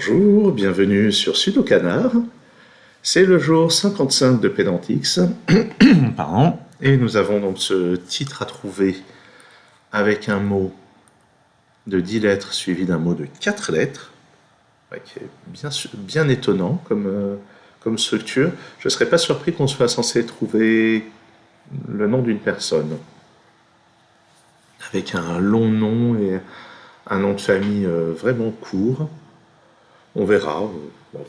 Bonjour, bienvenue sur Sudokanar. C'est le jour 55 de Pédantix. Pardon. Et nous avons donc ce titre à trouver avec un mot de 10 lettres suivi d'un mot de 4 lettres, qui est bien étonnant comme structure. Je ne serais pas surpris qu'on soit censé trouver le nom d'une personne, avec un long nom et un nom de famille vraiment court. On verra. Bon.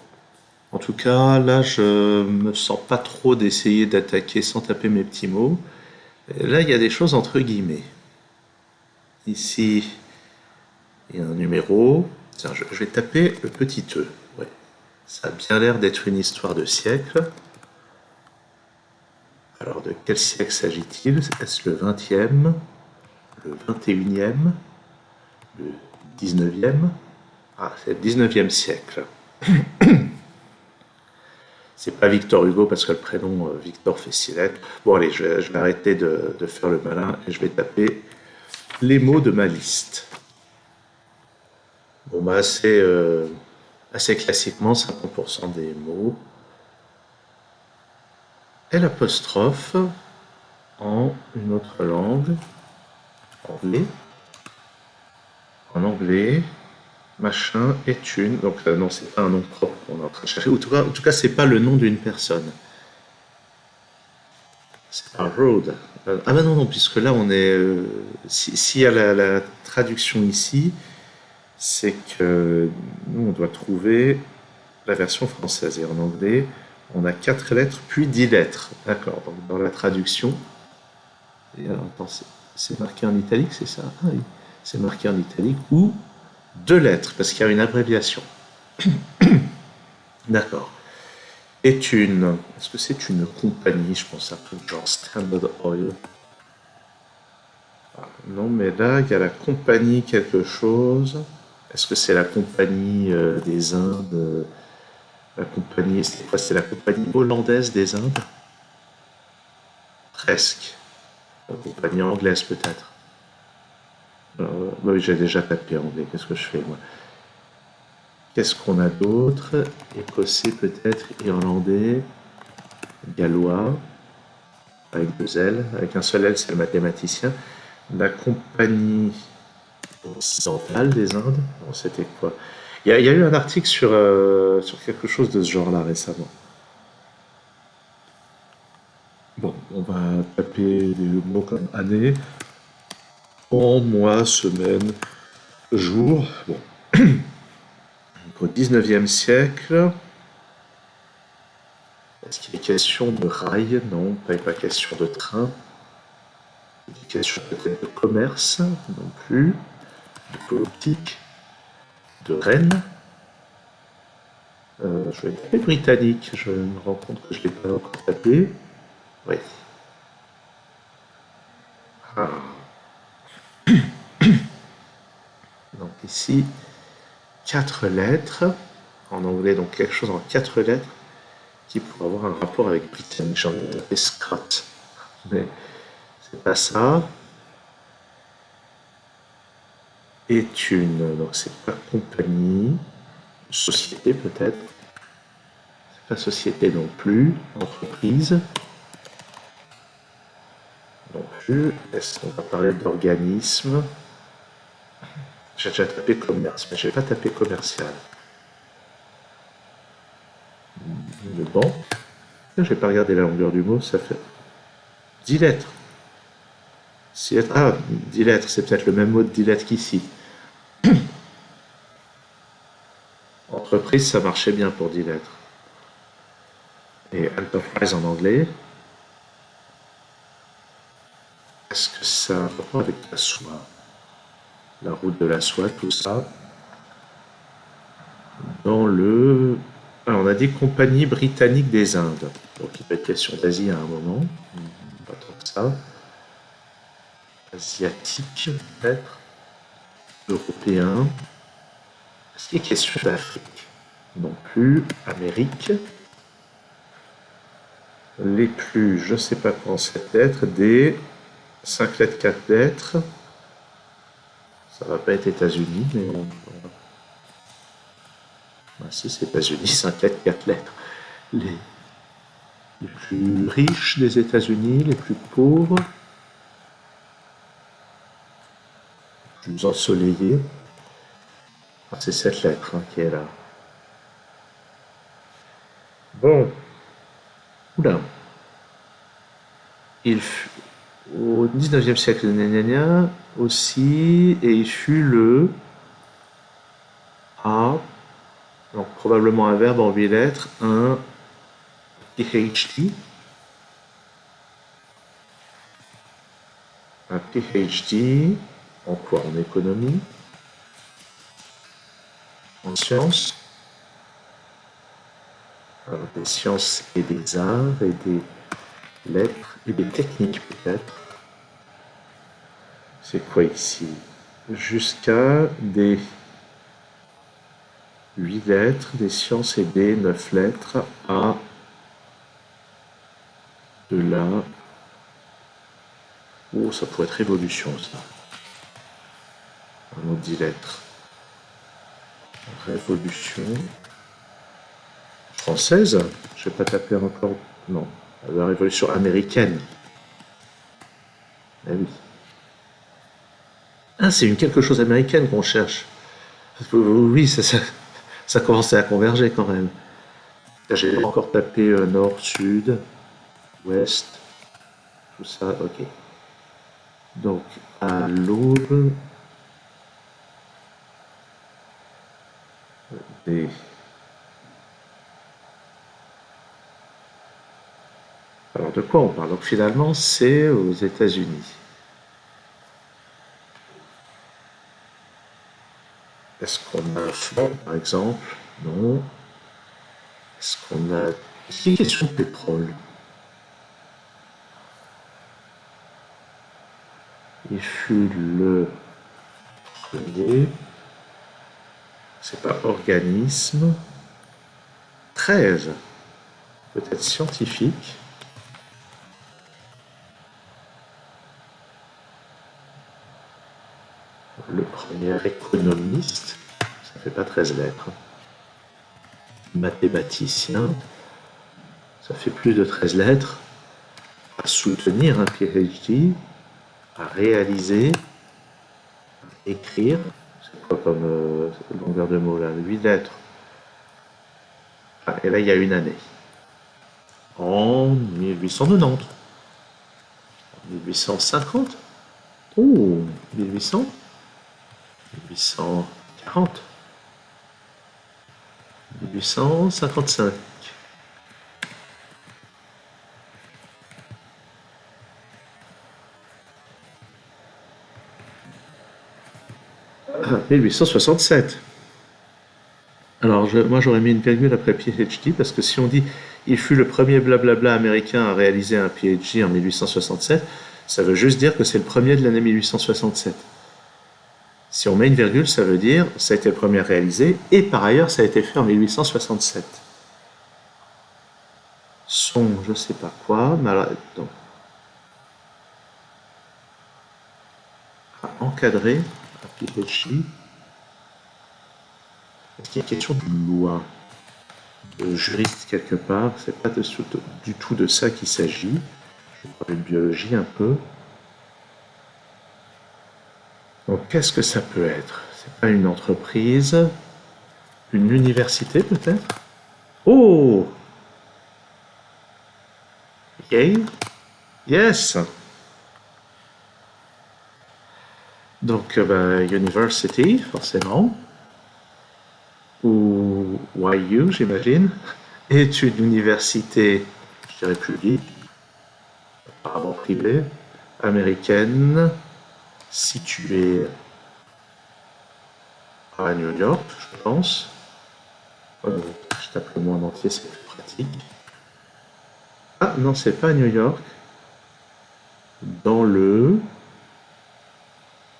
En tout cas, là, je me sens pas trop d'essayer d'attaquer sans taper mes petits mots. Et là, il y a des choses entre guillemets. Ici, il y a un numéro. Tiens, je vais taper le petit E. Ouais. Ça a bien l'air d'être une histoire de siècle. Alors, de quel siècle s'agit-il? Est-ce le 20e, le 21e, le 19e? Ah, c'est le 19e siècle. C'est pas Victor Hugo parce que le prénom Victor fait 6 lettres. Bon, allez, je vais arrêter de faire le malin et je vais taper les mots de ma liste. Bon, bah, assez classiquement, 50% des mots. L'apostrophe en une autre langue. Anglais. En anglais. Machin est une. Donc, non, c'est pas un nom propre qu'on est en train de chercher. En tout cas, c'est pas le nom d'une personne. C'est pas road. Ah ben non, puisque là, on est. S'il y a la traduction ici, c'est que nous, on doit trouver la version française. Et en anglais, on a 4 lettres, puis 10 lettres. D'accord. Donc, dans la traduction. Et alors, attends, c'est marqué en italique, c'est ça? Ah oui. C'est marqué en italique ou 2 lettres, parce qu'il y a une abréviation. D'accord. Est-ce que c'est une compagnie? Je pense un peu genre Standard Oil. Ah, non, mais là, il y a la compagnie quelque chose. Est-ce que c'est la compagnie des Indes? La compagnie, c'est quoi? C'est la compagnie hollandaise des Indes? Presque. La compagnie anglaise, peut-être. Bah oui, j'ai déjà tapé anglais. Qu'est-ce que je fais, moi? Qu'est-ce qu'on a d'autre? Écossais, peut-être, irlandais, gallois, avec 2 L. Avec un seul L, c'est le mathématicien. La compagnie occidentale des Indes. Bon, c'était quoi? Il y a eu un article sur quelque chose de ce genre-là récemment. Bon, on va taper des mots comme année, an, mois, semaine, jour. Bon. Au 19e siècle, est-ce qu'il est question de rail? Non, pas question de train. Il est question peut-être de commerce, non plus. De politique, de reine. Je vais taper britannique, je me rends compte que je ne l'ai pas encore tapé. Oui. Ah. Donc ici, 4 lettres. En anglais, donc quelque chose en 4 lettres qui pourrait avoir un rapport avec britannique. J'en ai tapé Scott. Mais c'est pas ça. Est une. Donc c'est pas compagnie. Société peut-être. C'est pas société non plus. Entreprise. Non plus. Est-ce qu'on va parler d'organisme? J'ai déjà tapé commerce, mais je n'ai pas tapé commercial. Le banc. Je n'ai pas regardé la longueur du mot, ça fait 10 lettres. 6 lettres. Ah, 10 lettres, c'est peut-être le même mot de 10 lettres qu'ici. Entreprise, ça marchait bien pour 10 lettres. Et enterprise en anglais. Est-ce que ça a un rapport avec la soie? La route de la soie, tout ça. Dans le. Alors, on a dit Compagnie britannique des Indes. Donc il peut être question d'Asie à un moment. Pas tant que ça. Asiatique, peut-être. Européen. Est-ce qu'il est question d'Afrique? Non plus. Amérique. Les plus, je ne sais pas comment 7 lettres. Des 5 lettres, 4 lettres. Ça va pas être États-Unis, mais si, c'est États-Unis, 5 lettres, 4 lettres. Les plus riches des États-Unis, les plus pauvres, les plus ensoleillés. Ah, c'est cette lettre qui est là. Bon, oula. Il fut, au 19e siècle, aussi, et il fut le A, donc probablement un verbe en 8 lettres, un PhD. Un PhD en quoi? En économie, en sciences, alors des sciences et des arts et des lettres et des techniques peut-être. C'est quoi ici? Jusqu'à des 8 lettres, des sciences et des 9 lettres à de la... Oh, ça pourrait être révolution, ça. Un autre 10 lettres. Révolution française? Je vais pas taper encore. Non. La révolution américaine. Eh oui. Ah, c'est une quelque chose américaine qu'on cherche. Oui, ça commençait à converger quand même. J'ai encore tapé nord, sud, ouest, tout ça, ok. Donc, à l'aube des... Alors, de quoi on parle? Donc, finalement, c'est aux États-Unis. Est-ce qu'on a un fond, par exemple? Non. Est-ce qu'on a... Est-ce qu'il y a une question de pétrole? Il fut le premier... C'est pas organisme. 13. Peut-être scientifique. Le premier économiste. Ça fait pas 13 lettres. Mathématicien. Ça fait plus de 13 lettres. À soutenir un PhD. À réaliser. À écrire. C'est quoi comme longueur de mots là? 8 lettres. Ah, et là, il y a une année. En 1890. 1850. Oh, 1800. 1840. 1855. Ah, 1867. Alors, moi, j'aurais mis une virgule après PhD parce que si on dit il fut le premier blablabla américain à réaliser un PhD en 1867, ça veut juste dire que c'est le premier de l'année 1867. Si on met une virgule, ça veut dire ça a été le premier réalisé et par ailleurs ça a été fait en 1867. Son, je sais pas quoi, mais alors, donc, à encadrer un PhD. Est-ce qu'il y a une question de loi, de juriste quelque part? C'est pas du tout de ça qu'il s'agit. Je vais parler de biologie un peu. Donc, qu'est-ce que ça peut être? C'est pas une entreprise, une université peut-être? Oh! Yale? Yes! Donc, University, forcément. Ou YU, j'imagine, est une université, je dirais publique, apparemment privée, américaine, située à New York, je pense. Je tape le mot en entier, c'est plus pratique. Ah non, c'est pas à New York. Dans le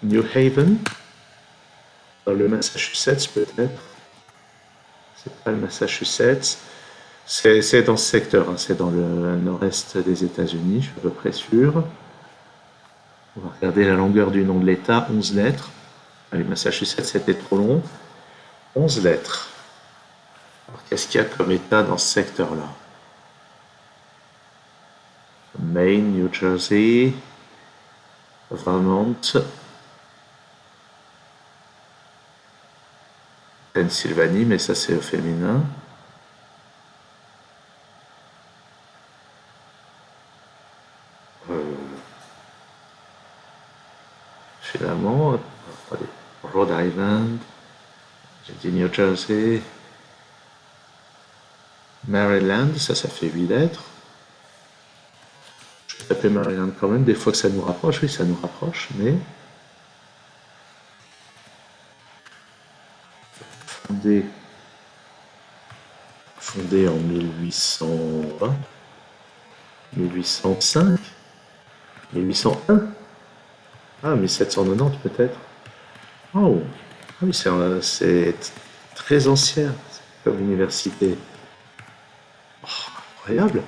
New Haven, dans le Massachusetts peut-être. C'est pas le Massachusetts. C'est dans ce secteur, hein, c'est dans le nord-est des États-Unis, je suis à peu près sûr. On va regarder la longueur du nom de l'État, 11 lettres. Allez, Massachusetts, c'était trop long. 11 lettres. Qu'est-ce qu'il y a comme État dans ce secteur-là? Maine, New Jersey, Vermont, Pennsylvanie, mais ça c'est au féminin. Euh, Finalement, attendez, Rhode Island, j'ai dit New Jersey, Maryland, ça fait 8 lettres. Je vais taper Maryland quand même, des fois que ça nous rapproche, oui, ça nous rapproche, mais fondé, fondé en 1820, 1805, 1801, ah, 1790 peut-être. Oh, ah oui, c'est très ancien comme université. Incroyable.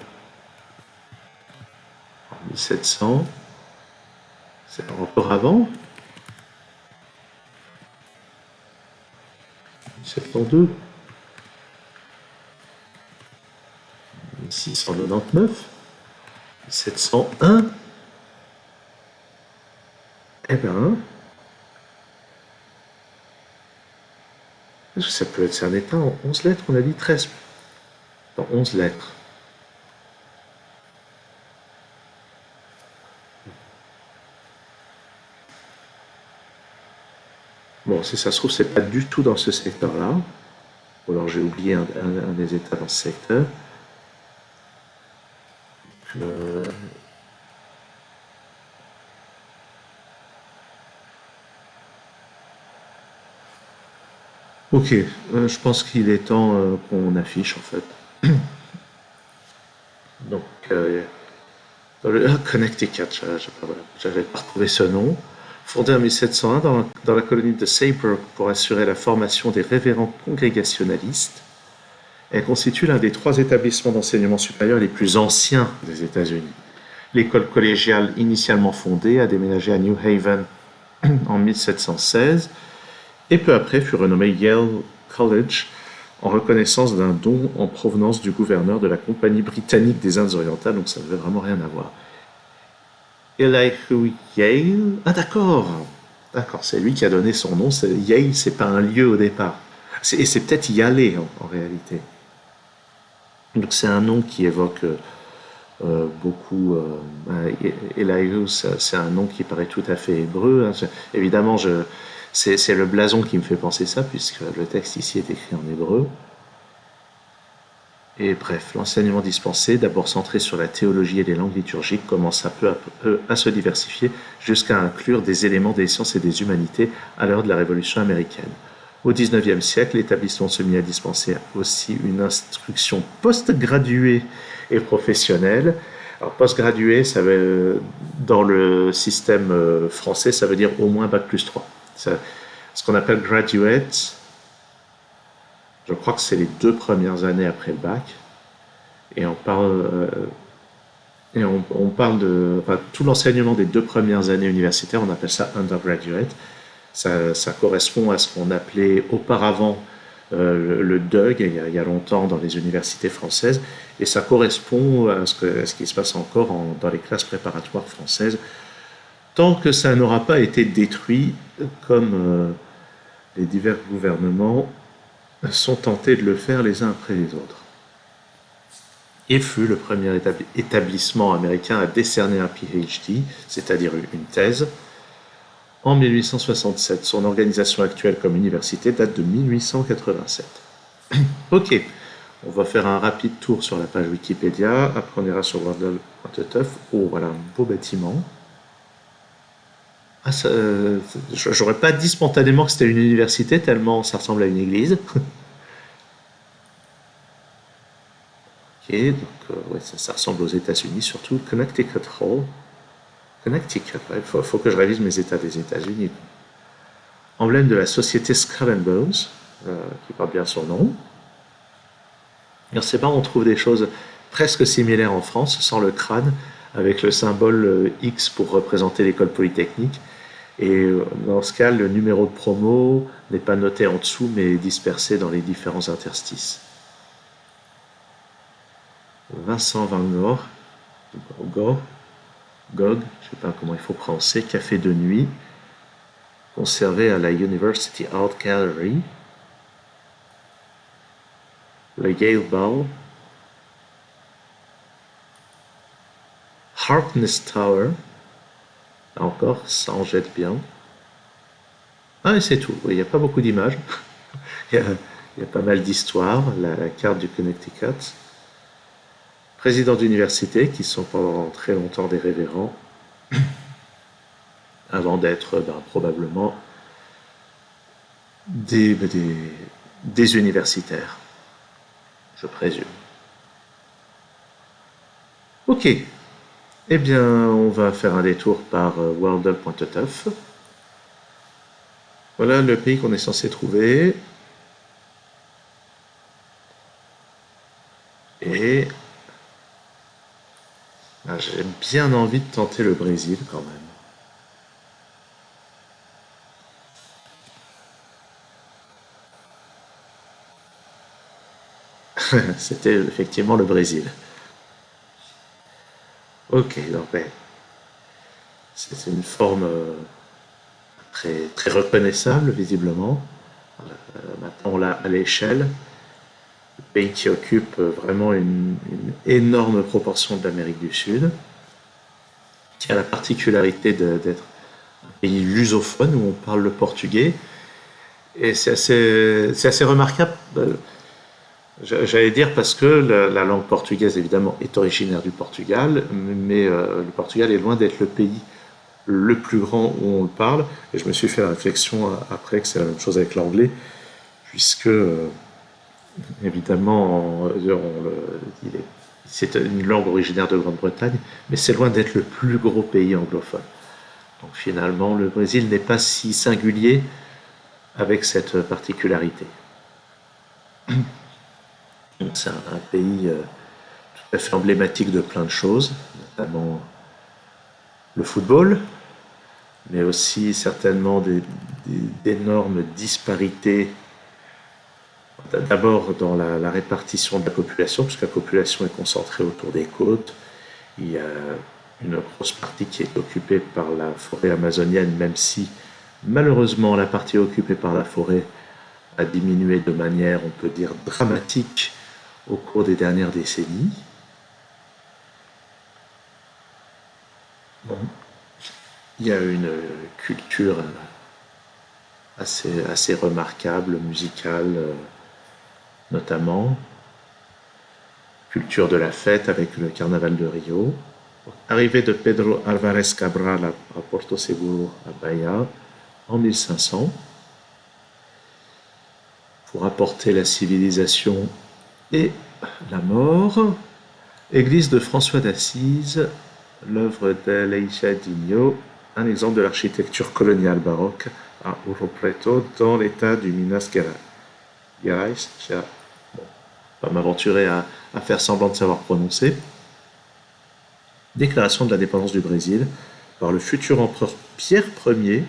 En 1700, c'est encore avant, 1702, 1699, 1701. Eh ben, est-ce que ça peut être, c'est un état en 11 lettres, on a dit 13. Dans 11 lettres. Bon, si ça se trouve, c'est pas du tout dans ce secteur-là. Ou alors j'ai oublié un des états dans ce secteur. Euh, ok, je pense qu'il est temps qu'on affiche en fait. Donc, Connecticut, j'avais pas retrouvé ce nom. Fondé en 1701 dans la colonie de Saybrook pour assurer la formation des révérends congrégationalistes, elle constitue l'un des 3 établissements d'enseignement supérieur les plus anciens des États-Unis. L'école collégiale initialement fondée a déménagé à New Haven en 1716 et peu après fut renommée Yale College en reconnaissance d'un don en provenance du gouverneur de la Compagnie britannique des Indes orientales, donc ça ne veut vraiment rien à voir. Elihu Yale. Ah d'accord, d'accord, c'est lui qui a donné son nom. Yale, c'est pas un lieu au départ. Et c'est peut-être Yale en réalité. Donc c'est un nom qui évoque beaucoup. Elihu, c'est un nom qui paraît tout à fait hébreu, hein. Évidemment, c'est le blason qui me fait penser ça, puisque le texte ici est écrit en hébreu. Et bref, l'enseignement dispensé, d'abord centré sur la théologie et les langues liturgiques, commença peu à peu à se diversifier jusqu'à inclure des éléments des sciences et des humanités à l'heure de la Révolution américaine. Au XIXe siècle, l'établissement se mit à dispenser aussi une instruction post-graduée et professionnelle. Alors, post-graduée, dans le système français, ça veut dire au moins Bac plus 3. Ce qu'on appelle graduate, je crois que c'est les 2 premières années après le bac. Et on parle de. Enfin, tout l'enseignement des 2 premières années universitaires, on appelle ça undergraduate. Ça correspond à ce qu'on appelait auparavant le DUG, il y a longtemps dans les universités françaises. Et ça correspond à ce qui se passe encore dans les classes préparatoires françaises, tant que ça n'aura pas été détruit comme les divers gouvernements sont tentés de le faire les uns après les autres. Et fut le premier établissement américain à décerner un PhD, c'est-à-dire une thèse, en 1867. Son organisation actuelle comme université date de 1887. Ok, on va faire un rapide tour sur la page Wikipédia, après on ira sur Wordle.teuf. Oh, voilà un beau bâtiment. Ah, j'aurais pas dit spontanément que c'était une université, tellement ça ressemble à une église. Ok, donc ouais, ça ressemble aux États-Unis, surtout Connecticut Hall. Connecticut, il faut que je révise mes états des États-Unis. Emblème de la société Skull and Bones, qui porte bien son nom. Alors c'est marrant, on trouve des choses presque similaires en France, sans le crâne, avec le symbole X pour représenter l'école polytechnique. Et dans ce cas, le numéro de promo n'est pas noté en dessous, mais dispersé dans les différents interstices. Vincent Van Gogh, Gogh, je ne sais pas comment il faut prononcer, Café de nuit, conservé à la University Art Gallery. Le Yale Ball, Harkness Tower, là encore, ça en jette bien. Ah, et c'est tout. Il n'y a pas beaucoup d'images. Il y a pas mal d'histoires. La carte du Connecticut. Présidents d'université qui sont pendant très longtemps des révérends, avant d'être probablement des universitaires, je présume. Ok. Eh bien, on va faire un détour par Worldle.teuf. Voilà le pays qu'on est censé trouver. Et j'ai bien envie de tenter le Brésil quand même. C'était effectivement le Brésil. Ok, donc ouais, c'est une forme très, très reconnaissable visiblement. Maintenant on l'a à l'échelle. Le pays qui occupe vraiment une énorme proportion de l'Amérique du Sud, qui a la particularité d'être un pays lusophone où on parle le portugais. Et c'est assez remarquable. J'allais dire parce que la langue portugaise, évidemment, est originaire du Portugal, mais le Portugal est loin d'être le pays le plus grand où on le parle. Et je me suis fait la réflexion après que c'est la même chose avec l'anglais, puisque, évidemment, c'est une langue originaire de Grande-Bretagne, mais c'est loin d'être le plus gros pays anglophone. Donc finalement, le Brésil n'est pas si singulier avec cette particularité. C'est un pays tout à fait emblématique de plein de choses, notamment le football, mais aussi certainement d'énormes disparités. D'abord dans la répartition de la population, puisque la population est concentrée autour des côtes. Il y a une grosse partie qui est occupée par la forêt amazonienne, même si malheureusement la partie occupée par la forêt a diminué de manière, on peut dire, dramatique au cours des dernières décennies. Il y a une culture assez remarquable, musicale notamment. Culture de la fête avec le carnaval de Rio. Arrivée de Pedro Álvarez Cabral à Porto Seguro, à Bahia, en 1500, pour apporter la civilisation et la mort. Église de François d'Assise, l'œuvre d'Aleixo Dinho, un exemple de l'architecture coloniale baroque à Ouro Preto, dans l'état du Minas Gerais. Bon, pas m'aventurer à faire semblant de savoir prononcer. Déclaration de l'indépendance du Brésil par le futur empereur Pierre Ier,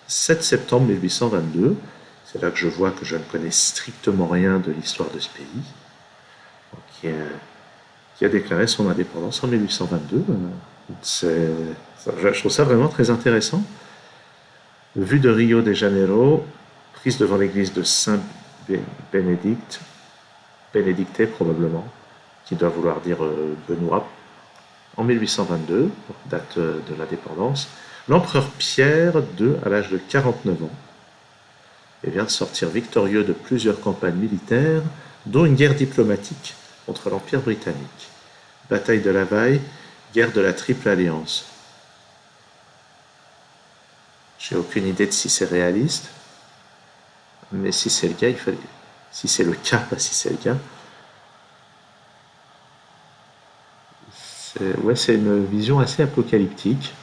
7 septembre 1822. C'est là que je vois que je ne connais strictement rien de l'histoire de ce pays, qui a déclaré son indépendance en 1822. Je trouve ça vraiment très intéressant. Vue de Rio de Janeiro, prise devant l'église de Saint-Bénédicte, Bénédicté probablement, qui doit vouloir dire Benoît, en 1822, date de l'indépendance. L'empereur Pierre II, à l'âge de 49 ans, vient de sortir victorieux de plusieurs campagnes militaires, dont une guerre diplomatique contre l'Empire britannique. Bataille de la Vaille, guerre de la Triple Alliance. J'ai aucune idée de si c'est réaliste, mais si c'est le cas, si c'est le cas, pas si c'est le cas. C'est une vision assez apocalyptique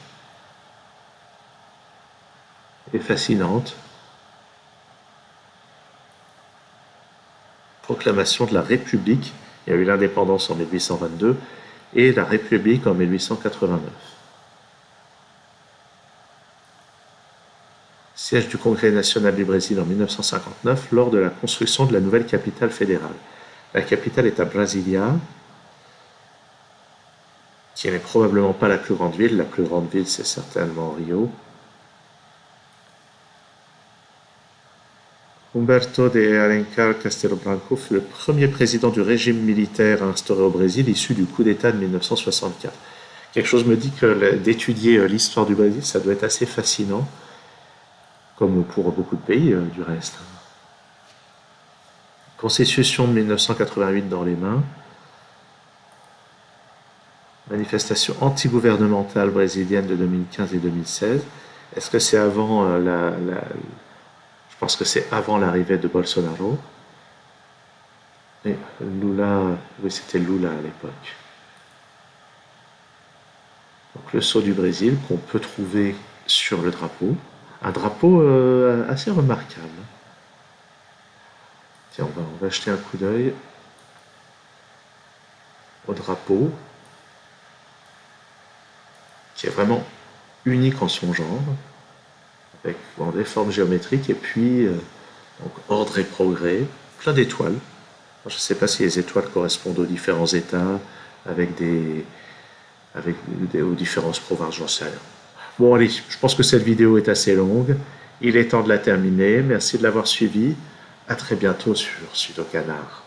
et fascinante. Proclamation de la République. Il y a eu l'indépendance en 1822 et la République en 1889. Siège du Congrès national du Brésil en 1959 lors de la construction de la nouvelle capitale fédérale. La capitale est à Brasilia. qui n'est probablement pas la plus grande ville. La plus grande ville, c'est certainement Rio. Humberto de Alencar Castelo Branco fut le premier président du régime militaire instauré au Brésil, issu du coup d'État de 1964. Quelque chose me dit que d'étudier l'histoire du Brésil, ça doit être assez fascinant, comme pour beaucoup de pays du reste. Constitution de 1988 dans les mains. Manifestation antigouvernementale brésilienne de 2015 et 2016. Est-ce que c'est avant Je pense que c'est avant l'arrivée de Bolsonaro. Et Lula, oui, c'était Lula à l'époque. Donc le sceau du Brésil qu'on peut trouver sur le drapeau. Un drapeau assez remarquable. Tiens, on va jeter un coup d'œil au drapeau, qui est vraiment unique en son genre, avec des formes géométriques, et puis donc, ordre et progrès, plein d'étoiles. Je ne sais pas si les étoiles correspondent aux différents états, aux différentes provinces, j'en sais rien. Bon, allez, je pense que cette vidéo est assez longue. Il est temps de la terminer. Merci de l'avoir suivi. À très bientôt sur Sudo Canard.